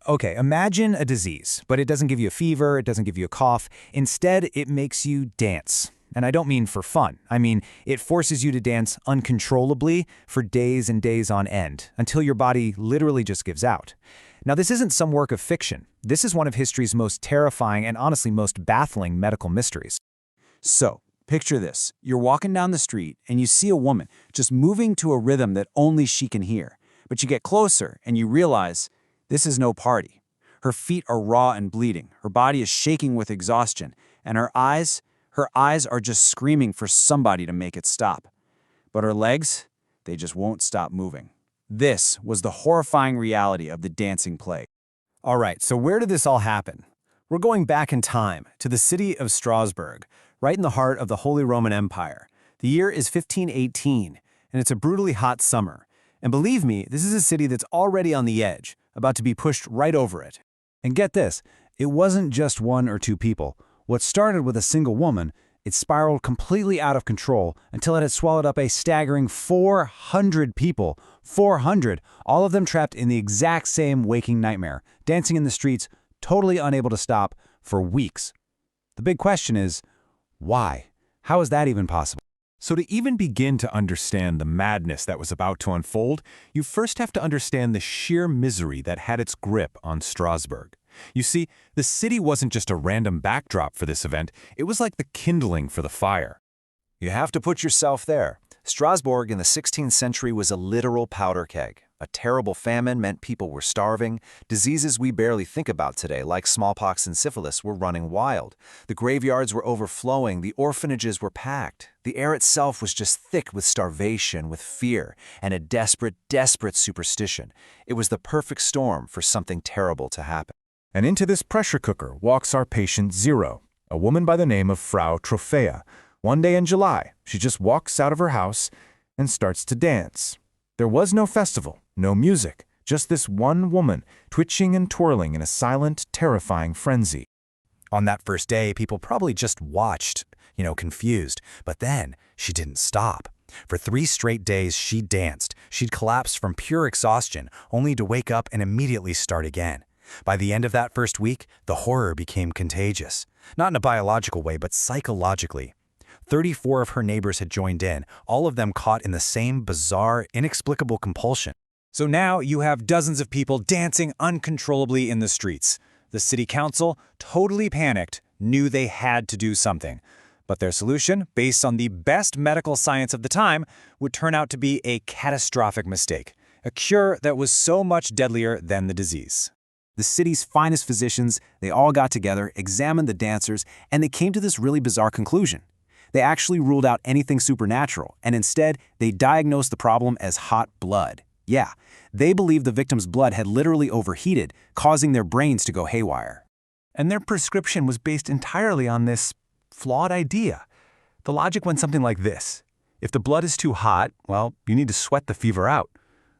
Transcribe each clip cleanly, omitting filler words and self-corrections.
Okay, imagine a disease, but it doesn't give you a fever, it doesn't give you a cough. Instead, it makes you dance. And I don't mean for fun. I mean, it forces you to dance uncontrollably for days and days on end, until your body literally just gives out. Now, this isn't some work of fiction. This is one of history's most terrifying and honestly most baffling medical mysteries. So, picture this. You're walking down the street and you see a woman just moving to a rhythm that only she can hear. But you get closer and you realize this is no party. Her feet are raw and bleeding. Her body is shaking with exhaustion. And her eyes are just screaming for somebody to make it stop. But her legs, they just won't stop moving. This was the horrifying reality of the dancing plague. All right, so where did this all happen? We're going back in time to the city of Strasbourg, right in the heart of the Holy Roman Empire. The year is 1518, and it's a brutally hot summer. And believe me, this is a city that's already on the edge, about to be pushed right over it. And get this, it wasn't just one or two people. What started with a single woman, it spiraled completely out of control until it had swallowed up a staggering 400 people. 400, all of them trapped in the exact same waking nightmare, dancing in the streets, totally unable to stop for weeks. The big question is, why? How is that even possible? So to even begin to understand the madness that was about to unfold, you first have to understand the sheer misery that had its grip on Strasbourg. You see, the city wasn't just a random backdrop for this event, it was like the kindling for the fire. You have to put yourself there. Strasbourg in the 16th century was a literal powder keg. A terrible famine meant people were starving. Diseases we barely think about today, like smallpox and syphilis, were running wild. The graveyards were overflowing. The orphanages were packed. The air itself was just thick with starvation, with fear, and a desperate, desperate superstition. It was the perfect storm for something terrible to happen. And into this pressure cooker walks our patient zero, a woman by the name of Frau Trophea. One day in July, she just walks out of her house and starts to dance. There was no festival, no music, just this one woman twitching and twirling in a silent, terrifying frenzy. On that first day, people probably just watched, confused. But then she didn't stop. For 3 straight days, she danced. She'd collapse from pure exhaustion, only to wake up and immediately start again. By the end of that first week, the horror became contagious. Not in a biological way, but psychologically. 34 of her neighbors had joined in, all of them caught in the same bizarre, inexplicable compulsion. So now you have dozens of people dancing uncontrollably in the streets. The city council, totally panicked, knew they had to do something. But their solution, based on the best medical science of the time, would turn out to be a catastrophic mistake. A cure that was so much deadlier than the disease. The city's finest physicians, they all got together, examined the dancers, and they came to this really bizarre conclusion. They actually ruled out anything supernatural, and instead, they diagnosed the problem as hot blood. Yeah, they believed the victim's blood had literally overheated, causing their brains to go haywire. And their prescription was based entirely on this flawed idea. The logic went something like this. If the blood is too hot, well, you need to sweat the fever out.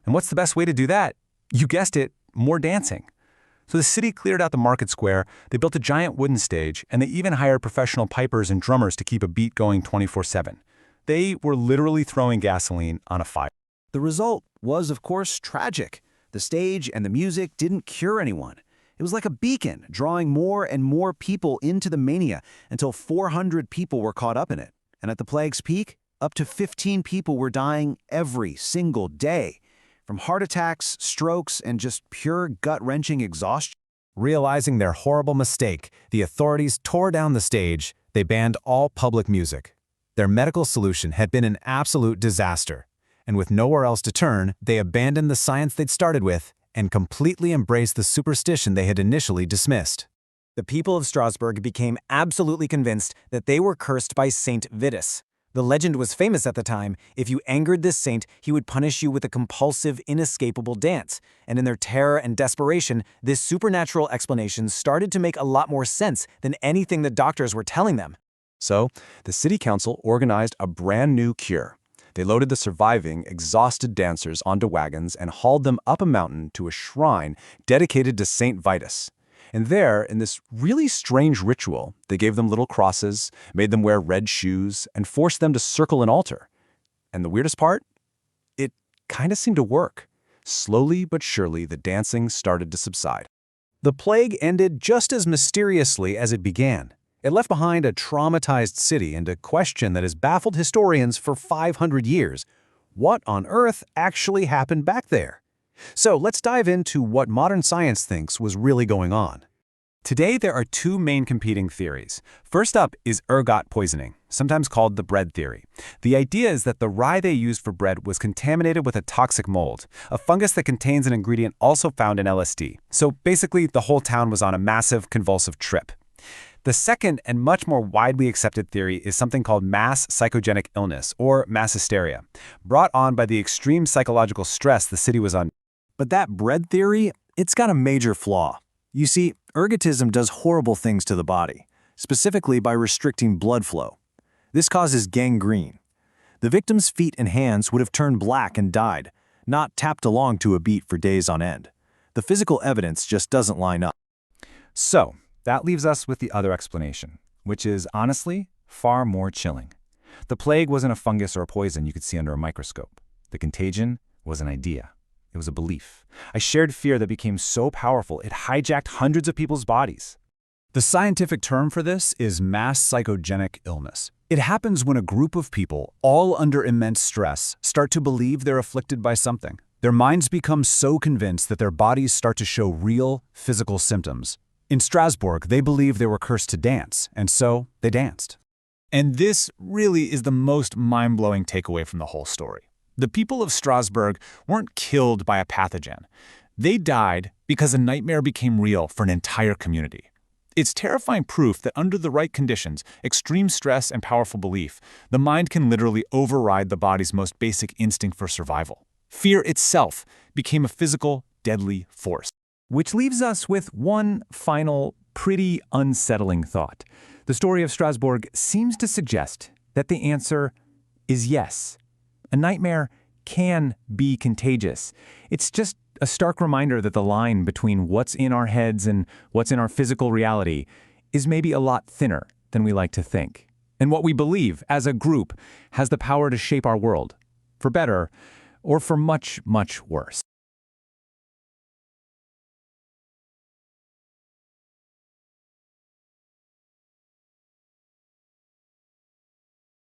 And what's the best way to do that? You guessed it, more dancing. So the city cleared out the market square, they built a giant wooden stage, and they even hired professional pipers and drummers to keep a beat going 24/7. They were literally throwing gasoline on a fire. The result was, of course, tragic. The stage and the music didn't cure anyone. It was like a beacon, drawing more and more people into the mania until 400 people were caught up in it. And at the plague's peak, up to 15 people were dying every single day. From heart attacks, strokes, and just pure gut-wrenching exhaustion. Realizing their horrible mistake, the authorities tore down the stage. They banned all public music. Their medical solution had been an absolute disaster. And with nowhere else to turn, they abandoned the science they'd started with and completely embraced the superstition they had initially dismissed. The people of Strasbourg became absolutely convinced that they were cursed by Saint Vitus. The legend was famous at the time. If you angered this saint, he would punish you with a compulsive, inescapable dance. And in their terror and desperation, this supernatural explanation started to make a lot more sense than anything the doctors were telling them. So, the city council organized a brand new cure. They loaded the surviving, exhausted dancers onto wagons and hauled them up a mountain to a shrine dedicated to Saint Vitus. And there, in this really strange ritual, they gave them little crosses, made them wear red shoes, and forced them to circle an altar. And the weirdest part? It kind of seemed to work. Slowly but surely, the dancing started to subside. The plague ended just as mysteriously as it began. It left behind a traumatized city and a question that has baffled historians for 500 years. What on earth actually happened back there? So let's dive into what modern science thinks was really going on. Today, there are two main competing theories. First up is ergot poisoning, sometimes called the bread theory. The idea is that the rye they used for bread was contaminated with a toxic mold, a fungus that contains an ingredient also found in LSD. So basically, the whole town was on a massive convulsive trip. The second and much more widely accepted theory is something called mass psychogenic illness, or mass hysteria, brought on by the extreme psychological stress the city was under. But that bread theory, it's got a major flaw. You see, ergotism does horrible things to the body, specifically by restricting blood flow. This causes gangrene. The victim's feet and hands would have turned black and died, not tapped along to a beat for days on end. The physical evidence just doesn't line up. So, that leaves us with the other explanation, which is, honestly, far more chilling. The plague wasn't a fungus or a poison you could see under a microscope. The contagion was an idea. It was a belief, a shared fear that became so powerful it hijacked hundreds of people's bodies. The scientific term for this is mass psychogenic illness. It happens when a group of people, all under immense stress, start to believe they're afflicted by something. Their minds become so convinced that their bodies start to show real, physical symptoms. In Strasbourg, they believed they were cursed to dance, and so they danced. And this really is the most mind-blowing takeaway from the whole story. The people of Strasbourg weren't killed by a pathogen. They died because a nightmare became real for an entire community. It's terrifying proof that under the right conditions, extreme stress and powerful belief, the mind can literally override the body's most basic instinct for survival. Fear itself became a physical, deadly force. Which leaves us with one final, pretty unsettling thought. The story of Strasbourg seems to suggest that the answer is yes. A nightmare can be contagious. It's just a stark reminder that the line between what's in our heads and what's in our physical reality is maybe a lot thinner than we like to think. And what we believe as a group has the power to shape our world, for better or for much, much worse.